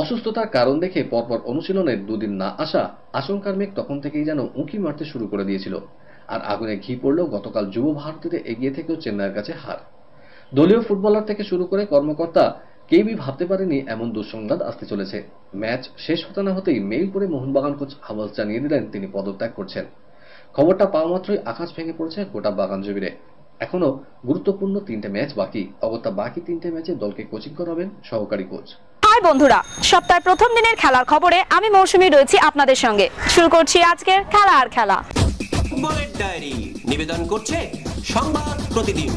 অসুস্থতার কারণ দেখে পরপর অনুশীলনে দুদিন না আসা আশঙ্কার মেঘ তখন থেকেই যেন উঁকি মারতে শুরু করে দিয়েছিল। আর আগুনে ঘি পড়লেও গতকাল যুব ভারতীদের এগিয়ে থেকেও চেন্নাইয়ের কাছে হার। দলীয় ফুটবলার থেকে শুরু করে কর্মকর্তা কেউই ভাবতে পারেনি এমন দুঃসংবাদ আসতে চলেছে। ম্যাচ শেষ হতে না হতেই মেইল করে মোহনবাগান কোচ হাওয়াজ জানিয়ে দিলেন তিনি পদত্যাগ করছেন। খবরটা পাওয়া মাত্রই আকাশ ভেঙে পড়েছে গোটা বাগান জমিরে। এখনো গুরুত্বপূর্ণ 3টে ম্যাচ বাকি, অগত্যা বাকি 3টে ম্যাচে দলকে কোচিং করাবেন সহকারী কোচ। হাই বন্ধুরা, সপ্তাহের প্রথম দিনের খেলার খবরে আমি মৌসুমী রয়েছি আপনাদের সঙ্গে। শুরু করছি আজকের খেলা আর খেলা। ফুটবলের ডায়েরি নিবেদন করছে সংবাদ প্রতিদিন।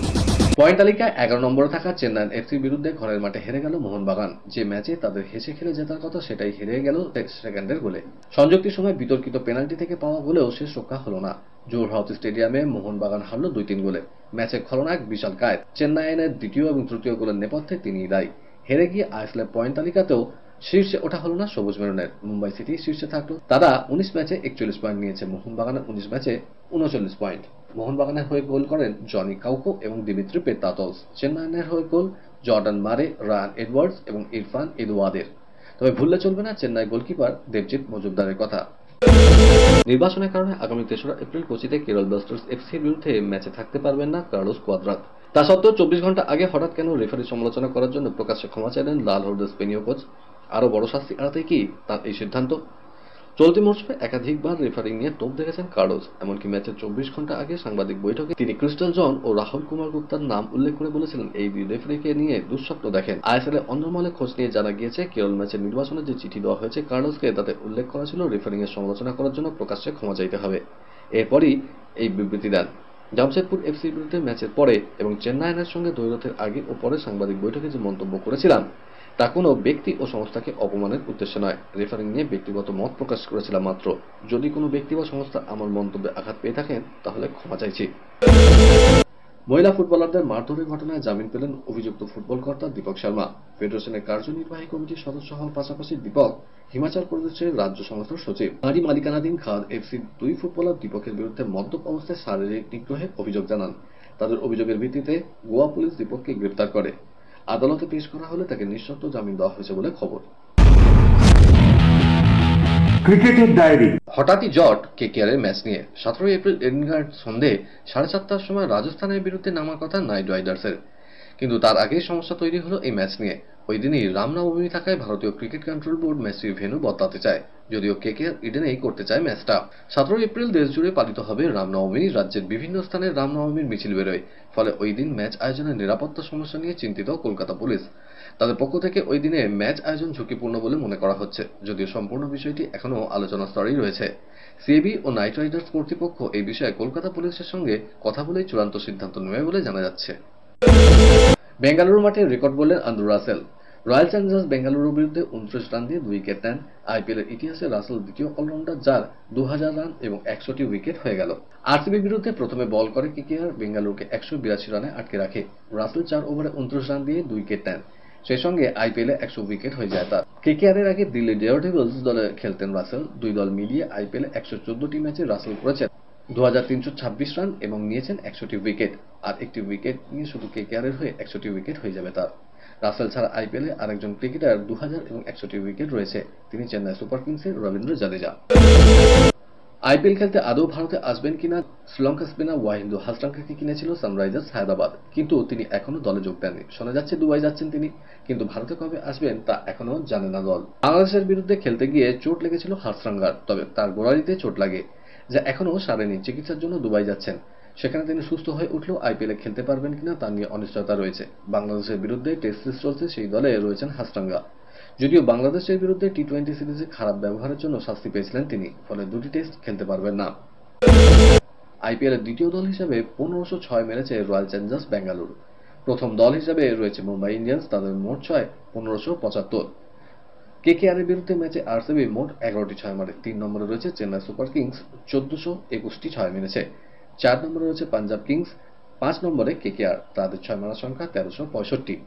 পয়েন্ট তালিকায় 11 নম্বরে থাকা চেন্নাই এফসির বিরুদ্ধে ঘরের মাঠে হেরে গেল মোহনবাগান। যে ম্যাচে তাদের হেসে খেলে জেতার কথা সেটাই হেরে গেল সেকেন্ডের গোলে। সংযুক্তির সময় বিতর্কিত পেনাল্টি থেকে পাওয়া গোলেও শেষ রক্ষা হলো না। জোহর স্টেডিয়ামে মোহনবাগান হারল 2-3 গোলে। ম্যাচে খলনায়ক বিশাল কায়েত। চেন্নাইয়ের দ্বিতীয় এবং তৃতীয় গোলের নেপথ্যে তিনিই দায়ী। হেরে গিয়ে আইএসএল পয়েন্ট তালিকাতেও শীর্ষে ওঠা হলো না সবুজ মেরুনের। মুম্বাই সিটি শীর্ষে থাকলো, তারা 19 ম্যাচে 41 পয়েন্ট নিয়েছে। মোহনবাগানের 19 ম্যাচে 39 পয়েন্ট। মোহনবাগানের হয়ে গোল করেন জনি কাউকো এবং দিমিত্রি পেত্রাতস। চেন্নাইয়ের হয়ে গোল জর্ডান মারে, রায়ান এডওয়ার্ডস এবং ইরফান এদওয়াদের। তবে ভুললে চলবে না চেন্নাই গোলকিপার দেবজিৎ মজুমদারের কথা। নির্বাচনের কারণে আগামী 3রা এপ্রিল কোচিতে কেরল ব্লাস্টার্স এফসির বিরুদ্ধে ম্যাচে থাকতে পারবেন না কার্লোস কোয়াদ্রাত। তা সত্ত্বেও 24 ঘন্টা আগে হঠাৎ কেন রেফারি সমালোচনা করার জন্য প্রকাশ্যে ক্ষমা চাইলেন লাল হলুদ স্পেনীয় কোচ? আরও বড় শাস্তি এড়াতে কি তার এই সিদ্ধান্ত? চলতি মৌসুমে একাধিকবার রেফারিং নিয়ে তোপ দেখেছেন কার্লোস। এমনকি ম্যাচের 24 ঘন্টা আগে সাংবাদিক বৈঠকে তিনি ক্রিস্টাল জন ও রাহুল কুমার গুপ্তার নাম উল্লেখ করে বলেছিলেন এই দুই রেফারিকে নিয়ে দুঃস্বপ্ন দেখেন। আইএসএল এর অন্দরমহলে খোঁজ নিয়ে জানা গিয়েছে কেরল ম্যাচের নির্বাচনে যে চিঠি দেওয়া হয়েছে কার্লোসকে, তাতে উল্লেখ করা ছিল রেফারিং এর সমালোচনা করার জন্য প্রকাশ্যে ক্ষমা চাইতে হবে। এরপরই এই বিবৃতি দেন। জামশেদপুর এফসির বিরুদ্ধে ম্যাচের পরে এবং চেন্নাইয়ের সঙ্গে দ্বৈরথের আগে ও পরে সাংবাদিক বৈঠকে যে মন্তব্য করেছিলাম তা কোনো ব্যক্তি ও সংস্থাকে অপমানের উদ্দেশ্যে নয়। রেফারিং নিয়ে ব্যক্তিগত মত প্রকাশ করেছিলাম মাত্র। যদি কোনো ব্যক্তি বা সংস্থা আমার মন্তব্যে আঘাত পেয়ে থাকেন তাহলে ক্ষমা চাইছি। মহিলা ফুটবলারদের মারধরের ঘটনায় জামিন পেলেন অভিযুক্ত ফুটবল কর্তা দীপক শর্মা। ফেডারেশনের কার্যনির্বাহী কমিটির সদস্য হওয়ার পাশাপাশি দীপক হিমাচল প্রদেশের রাজ্য সংস্থার সচিব। নারী মালিকানাধীন খাদ এফসির 2 ফুটবলার দীপকের বিরুদ্ধে মদ্যপ অবস্থায় শারীরিক নিগ্রহের অভিযোগ জানান। তাদের অভিযোগের ভিত্তিতে গোয়া পুলিশ দীপককে গ্রেপ্তার করে। আদালতে পেশ করা হলে তাকে নিঃশর্ত জামিন দেওয়া হয়েছে বলে খবর। ক্রিকেটের ডায়েরি। হঠাৎই জট কেকেআরের ম্যাচ নিয়ে। 17 এপ্রিল এডিনগার্ড সন্ধে 4:30টার সময় রাজস্থানের বিরুদ্ধে নামার কথা নাইট রাইডার্সের, কিন্তু তার আগেই সমস্যা তৈরি হলো এই ম্যাচ নিয়ে। ওই দিনই রামনবমী থাকায় ভারতীয় ক্রিকেট কন্ট্রোল বোর্ড ম্যাচটির ভেন্যু বদলাতে চায়, যদিও কেকেআর ইডেনেই করতে চায় ম্যাচটা। 17 এপ্রিল দেশ জুড়ে পালিত হবে রামনবমী। রাজ্যের বিভিন্ন স্থানে রামনবমীর মিছিল বেরোয়, ফলে ওই দিন ম্যাচ আয়োজনের নিরাপত্তা সমস্যা নিয়ে চিন্তিত কলকাতা পুলিশ। তাদের পক্ষ থেকে ওই দিনে ম্যাচ আয়োজন ঝুঁকিপূর্ণ বলে মনে করা হচ্ছে, যদিও সম্পূর্ণ বিষয়টি এখনও আলোচনা স্তরেই রয়েছে। সিএবি ও নাইট রাইডার্স কর্তৃপক্ষ এই বিষয়ে কলকাতা পুলিশের সঙ্গে কথা বলেই চূড়ান্ত সিদ্ধান্ত নেবে বলে জানা যাচ্ছে। বেঙ্গালুরু মাঠে রেকর্ড বললেন আন্দ্রু রাসেল। রয়্যাল চ্যালেঞ্জার্স বেঙ্গালুরুর বিরুদ্ধে 29 রান দিয়ে 2 উইকেট নেন। আইপিএলের ইতিহাসে রাসেল দ্বিতীয় অলরাউন্ডার যার 2000 রান এবং 100টি উইকেট হয়ে গেল। আরসিবির বিরুদ্ধে প্রথমে বল করে কেকেআর বেঙ্গালুরুকে 182 রানে আটকে রাখে। রাসেল 4 ওভারে 29 রান দিয়ে 2 উইকেট নেন। সেই সঙ্গে আইপিএলে 100 উইকেট হয়ে যায় তার। কেকেআরের আগে দিল্লি ডেয়ারডেভিলস দলে খেলতেন রাসেল। 2 দল মিলিয়ে আইপিএলে 114টি ম্যাচে রাসেল করেছেন 2326 রান এবং নিয়েছেন 100টি উইকেট। আর একটি উইকেট নিয়ে শুধু কেকেআরের হয়ে 100টি উইকেট হয়ে যাবে তার। রাসেল ছাড়া আইপিএলে আরেকজন ক্রিকেটার 2000 এবং 100টি উইকেট রয়েছে, তিনি চেন্নাই সুপার কিংসের রবীন্দ্র জাদেজা। আইপিএল খেলতে আদৌ ভারতে আসবেন কিনা শ্রীলঙ্কা স্পিনার ওয়াহিন্দু হাসরাঙ্গাকে কিনেছিল সানরাইজার্স হায়দ্রাবাদ, কিন্তু তিনি এখনো দলে যোগ দেননি। শোনা যাচ্ছে দুবাই যাচ্ছেন তিনি, কিন্তু ভারতে কবে আসবেন তা এখনো জানে না দল। বাংলাদেশের বিরুদ্ধে খেলতে গিয়ে চোট লেগেছিল হাসরাঙ্গার, তবে তার গোড়ালিতে চোট লাগে যা এখনো সারেনি। চিকিৎসার জন্য দুবাই যাচ্ছেন, সেখানে তিনি সুস্থ হয়ে উঠলেও আইপিএলে খেলতে পারবেন কিনা তা নিয়ে অনিশ্চয়তা রয়েছে। বাংলাদেশের বিরুদ্ধে টেস্ট সিরিজ চলছে, সেই দলে রয়েছেন হাসরাঙ্গা। যদিও বাংলাদেশের বিরুদ্ধে টি-20 সিরিজে খারাপ ব্যবহারের জন্য শাস্তি পেয়েছিলেন তিনি, ফলে 2টি টেস্ট খেলতে পারবেন না। আইপিএলের দ্বিতীয় দল হিসেবে 1506 মেরেছে রয়্যাল চ্যালেঞ্জার্স বেঙ্গালুরু। প্রথম দল হিসেবে রয়েছে মুম্বাই ইন্ডিয়ান্স, তাদের মোট 6 1575। কেকেআরের বিরুদ্ধে ম্যাচে আরসিবি মোট 11টি 6 মারে। 3 নম্বরে রয়েছে চেন্নাই সুপার কিংস, 1421টি 6 মেরেছে। 4 নম্বরে রয়েছে পাঞ্জাব কিংস, 5 নম্বরে কেকেআর, তাদের 6 মারার সংখ্যা 1365।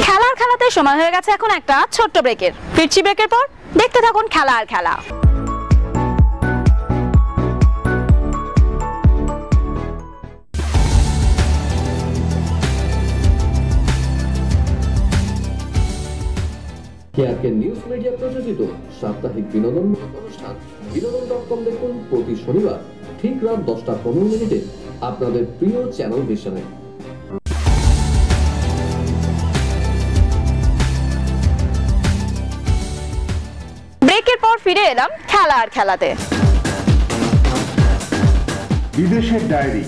খেলার খেলাতে সময় হয়ে গেছে এখন একটা ছোট্ট ব্রেকের। ফিরছি ব্রেকের পর, দেখতে থাকুন খেলা আর খেলা। क्या দেখেন নিউজ মিডিয়া প্রযোজিত সাপ্তাহিক বিনোদনমূলক অনুষ্ঠান বিনোদন.com দেখুন প্রতি শনিবার ঠিক রাত 10:15 আপনাদের প্রিয় চ্যানেল ভিশনে। ব্রেকের পর ফিরে এলাম খেলা আর খেলাতে। বিদেশের ডায়েরি।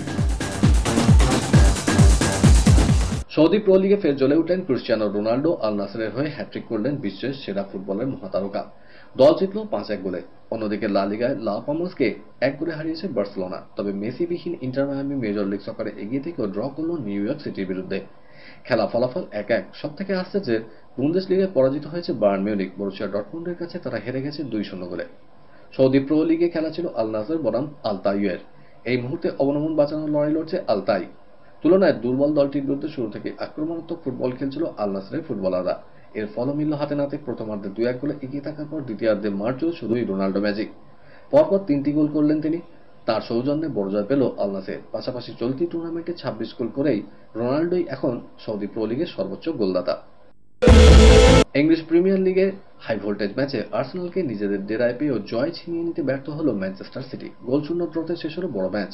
সৌদি প্রো লিগে ফের জ্বলে উঠলেন ক্রিস্টিয়ানো রোনাল্ডো। আল নাসেরের হয়ে হ্যাট্রিক করলেন বিশ্বের সেরা ফুটবলের মহাতারকা। দল জিতল 5-1 গোলে। অন্যদিকে লা লিগায় লা পামোসকে 1 গোলে হারিয়েছে বার্সেলোনা। তবে মেসিবিহীন ইন্টার মায়ামি মেজর লিগ সকারে এগিয়ে থেকেও ড্র করল নিউ ইয়র্ক সিটির বিরুদ্ধে। খেলা ফলাফল 1-1। সবথেকে আশ্চর্যের বুন্দেসলিগায় পরাজিত হয়েছে বায়ার্ন মিউনিখ। বরুসিয়া ডর্টমুন্ডের কাছে তারা হেরে গেছে 2-0 গোলে। সৌদি প্রো লিগে খেলা ছিল আল নাসের বনাম আল তাইয়ের। এই মুহূর্তে অবনমন বাঁচানোর লড়াই লড়ছে আল তাই। তুলনায় দুর্বল দলটির বিরুদ্ধে শুরু থেকে আক্রমণাত্মক ফুটবল খেলছিল আল নাসরের ফুটবলাররা। এর ফল মিলল হাতে নাতে। প্রথমার্ধে 2-1 গোলে এগিয়ে থাকার পর দ্বিতীয়ার্ধে মার্চ শুধুই রোনাল্ডো ম্যাজিক। পরপর 3টি গোল করলেন তিনি। তার সৌজন্যে বড় জয় পেল আল নাসের। পাশাপাশি চলতি টুর্নামেন্টে 26 গোল করেই রোনাল্ডোই এখন সৌদি প্রো লিগের সর্বোচ্চ গোলদাতা। ইংলিশ প্রিমিয়ার লিগে হাই ভোল্টেজ ম্যাচে আর্সেনালকে নিজেদের ডেরায় পেয়েও জয় ছিনিয়ে নিতে ব্যর্থ হল ম্যানচেস্টার সিটি। গোলশূন্য ড্রতে শেষ হল বড় ম্যাচ।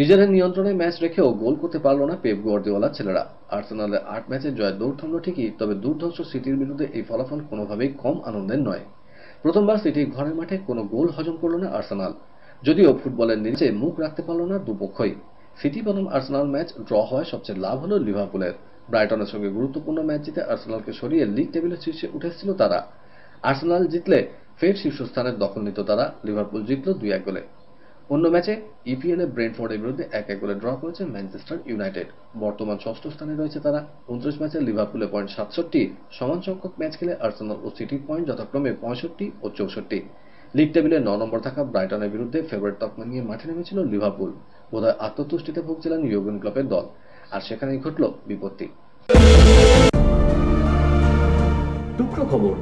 নিজেদের নিয়ন্ত্রণে ম্যাচ রেখেও গোল করতে পারল না পেপ গুয়ার্দিওলার ছেলেরা। আর্সেনালের 8 ম্যাচে জয়ের দৌড় থামল ঠিকই, তবে দুর্ধর্ষ সিটির বিরুদ্ধে এই ফলাফল কোনোভাবেই কম আনন্দের নয়। প্রথমবার সিটি ঘরের মাঠে কোনো গোল হজম করল না আর্সেনাল। যদিও ফুটবলের নিচে মুখ রাখতে পারল না দুপক্ষই। সিটি বনাম আর্সেনাল ম্যাচ ড্র হওয়ায় সবচেয়ে লাভ হল লিভারপুলের। ব্রাইটনের সঙ্গে গুরুত্বপূর্ণ ম্যাচ জিতে আর্সেনালকে সরিয়ে লিগ টেবিলের শীর্ষে উঠে এসেছিল তারা। আর্সেনাল জিতলে ফের শীর্ষস্থানের দখল নিত তারা। লিভারপুল জিতল 2-1 গোলে। অন্য ম্যাচে ইপিএল এ ব্রেন্টফোর্ডের বিরুদ্ধে 1-1 গোলে ড্র করেছে ম্যানচেস্টার ইউনাইটেড। বর্তমান ষষ্ঠ স্থানে রয়েছে তারা। 29 ম্যাচে লিভারপুলে পয়েন্ট 67। সমান সংখ্যক ম্যাচ খেলে আর্সেনাল ও সিটির পয়েন্ট যথাক্রমে 65 ও 64। লিগ টেবিলে 9 নম্বর থাকা ব্রাইটনের বিরুদ্ধে ফেভারিট তকমা নিয়ে মাঠে নেমেছিল লিভারপুল। বোধহয় আত্মতুষ্টিতে ভুগছিলেন ইয়োগেন ক্লপের দল, আর সেখানেই ঘটল বিপত্তি। টুকরো খবর।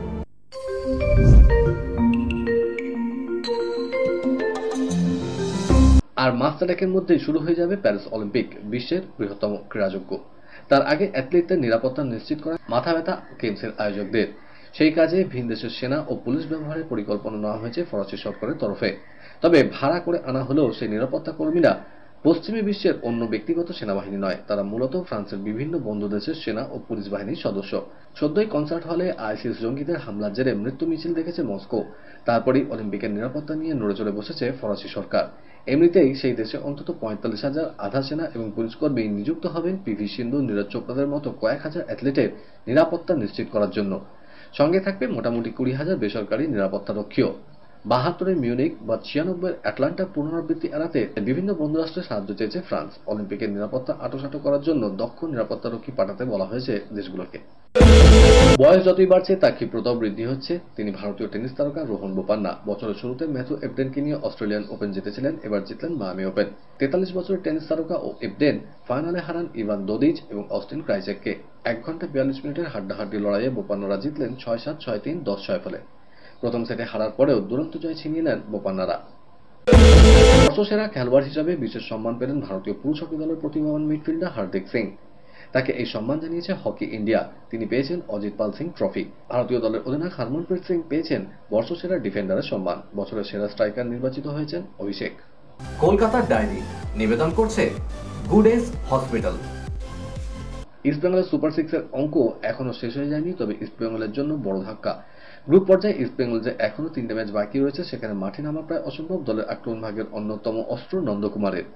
আর মাস 4 মধ্যেই শুরু হয়ে যাবে প্যারিস অলিম্পিক, বিশ্বের বৃহত্তম ক্রীড়াযজ্ঞ। তার আগে অ্যাথলিটদের নিরাপত্তা নিশ্চিত করা মাথা ব্যথা গেমসের আয়োজকদের। সেই কাজে ভিন দেশের সেনা ও পুলিশ ব্যবহারের পরিকল্পনা নেওয়া হয়েছে ফরাসি সরকারের তরফে। তবে ভাড়া করে আনা হলেও সেই নিরাপত্তা কর্মীরা পশ্চিমী বিশ্বের অন্য ব্যক্তিগত সেনাবাহিনী নয়। তারা মূলত ফ্রান্সের বিভিন্ন বন্ধু দেশের সেনা ও পুলিশ বাহিনীর সদস্য। সদ্যই কনসার্ট হলে আইসিস জঙ্গিদের হামলার জেরে মৃত্যু মিছিল দেখেছে মস্কো। তারপরই অলিম্পিকের নিরাপত্তা নিয়ে নড়ে চড়ে বসেছে ফরাসি সরকার। এমনিতেই সেই দেশে অন্তত 45,000 আধা সেনা এবং পুলিশকর্মী নিযুক্ত হবেন পিভি সিন্ধু, নীরজ চোপড়াদের মতো কয়েক হাজার অ্যাথলেটের নিরাপত্তা নিশ্চিত করার জন্য। সঙ্গে থাকবে মোটামুটি 20,000 বেসরকারি নিরাপত্তা রক্ষীও। 72 মিউনিক বা 96 অ্যাটলান্টা পুনরাবৃত্তি এড়াতে বিভিন্ন বন্ধু রাষ্ট্রের সাহায্য চেয়েছে ফ্রান্স। অলিম্পিকের নিরাপত্তা আঁটোসাঁটো করার জন্য দক্ষ নিরাপত্তারক্ষী পাঠাতে বলা হয়েছে দেশগুলোকে। বয়স যতই বাড়ছে তার ক্ষিপ্রতাও বৃদ্ধি হচ্ছে। তিনি ভারতীয় টেনিস তারকা রোহন বোপান্না। বছরের শুরুতে ম্যাথু এবডেনকে নিয়ে অস্ট্রেলিয়ান ওপেন জিতেছিলেন, এবার জিতলেন মায়ামি ওপেন। 43 বছরের টেনিস তারকা ও এবডেন ফাইনালে হারান ইভান দোদিচ এবং অস্টিন ক্রাইজেককে। 1 ঘন্টা 42 মিনিটের হাড্ডাহাড্ডি লড়াইয়ে বোপান্নারা জিতলেন 6-7, 6-3, 10-6 ফলে। প্রথম সেটে হারার পরেও দুরন্ত জয় ছিনিয়ে নেন বোপান্নারা। বর্ষসেরা খেলোয়াড় হিসাবে বিশেষ সম্মান পেলেন ভারতীয় পুরুষ হকি দলের প্রতিভাবান মিডফিল্ডার হার্দিক সিং। তাকে এই সম্মান জানিয়েছে হকি ইন্ডিয়া। তিনি পেয়েছেন অজিত পাল সিং ট্রফি। ভারতীয় দলের অধিনায়ক হরমনপ্রীত সিং পেয়েছেন বর্ষসেরা ডিফেন্ডারের সম্মান। বছরের সেরা স্ট্রাইকার নির্বাচিত হয়েছেন অভিষেক। কলকাতার ডায়েরি নিবেদন করছে গুড এজ হসপিটাল। ইস্টবেঙ্গলের সুপার 6-এর অঙ্ক এখনো শেষ হয়ে যায়নি, তবে ইস্টবেঙ্গলের জন্য বড় ধাক্কা। গ্রুপ পর্যায়ে ইস্টবেঙ্গল যে এখনো 3টে ম্যাচ বাকি রয়েছে, সেখানে মাঠে নামা প্রায় অসম্ভব দলের আক্রমণ ভাগের অন্যতম অস্ত্র নন্দকুমারের।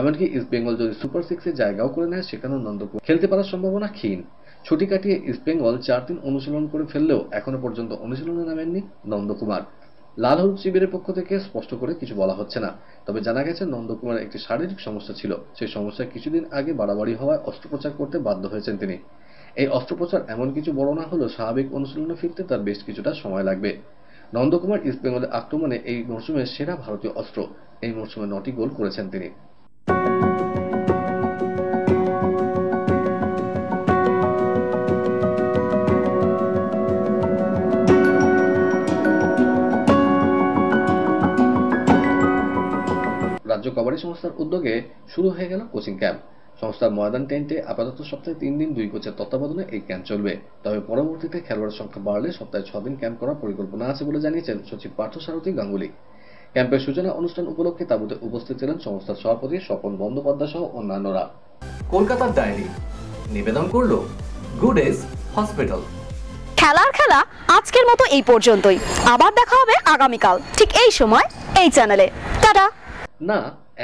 এমনকি ইস্টবেঙ্গল যদি সুপার 6-এ জায়গাও করে নেয়, সেখানেও নন্দকুমার খেলতে পারার সম্ভাবনা ক্ষীণ। ছুটি কাটিয়ে ইস্টবেঙ্গল 4 দিন অনুশীলন করে ফেললেও এখনো পর্যন্ত অনুশীলনে নামেননি নন্দকুমার। লাল হলুদ শিবিরের পক্ষ থেকে স্পষ্ট করে কিছু বলা হচ্ছে না, তবে জানা গেছে নন্দকুমারের একটি শারীরিক সমস্যা ছিল। সেই সমস্যা কিছুদিন আগে বাড়াবাড়ি হওয়ায় অস্ত্রোপচার করতে বাধ্য হয়েছেন তিনি। এই অস্ত্রোপচার এমন কিছু বড় না হলেও স্বাভাবিক অনুশীলনে ফিরতে তার বেশ কিছুটা সময় লাগবে। নন্দকুমার ইস্টবেঙ্গলের আক্রমণে এই মরশুমের সেরা ভারতীয় অস্ত্র। এই মরশুমে 9টি গোল করেছেন তিনি। রাজ্য কবাডি সংস্থার উদ্যোগে শুরু হয়ে গেল কোচিং ক্যাম্প। সংস্থার ময়দান টেন্টে আপাতত সপ্তাহে 3 দিন 2 কোচের তত্ত্বাবধানে এই ক্যাম্প চলবে। তবে পরবর্তীতে খেলোয়াড়ের সংখ্যা বাড়লে সপ্তাহে 6 দিন ক্যাম্প করার পরিকল্পনা আছে বলে জানিয়েছেন সচিব পার্থসারথী গাঙ্গুলি। ক্যাম্পের সূচনা অনুষ্ঠান উপলক্ষে তাঁবুতে উপস্থিত ছিলেন সংস্থার সভাপতি স্বপন বন্দ্যোপাধ্যায় সহ অন্যান্যরা। কলকাতার ডায়েরি নিবেদন করলো গুডেজ হসপিটাল। খেলার খেলা আজকের মতো এই পর্যন্তই। আবার দেখা হবে আগামীকাল ঠিক এই সময় এই চ্যানেলে। টাটা। না,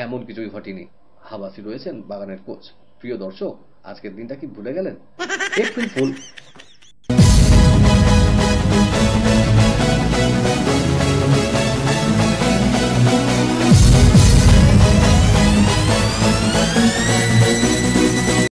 এমন কিছুই ঘটেনি। হাবাসি রয়েছেন বাগানের কোচ। প্রিয় দর্শক, আজকের দিনটা কি ভুলে গেলেন? April fool.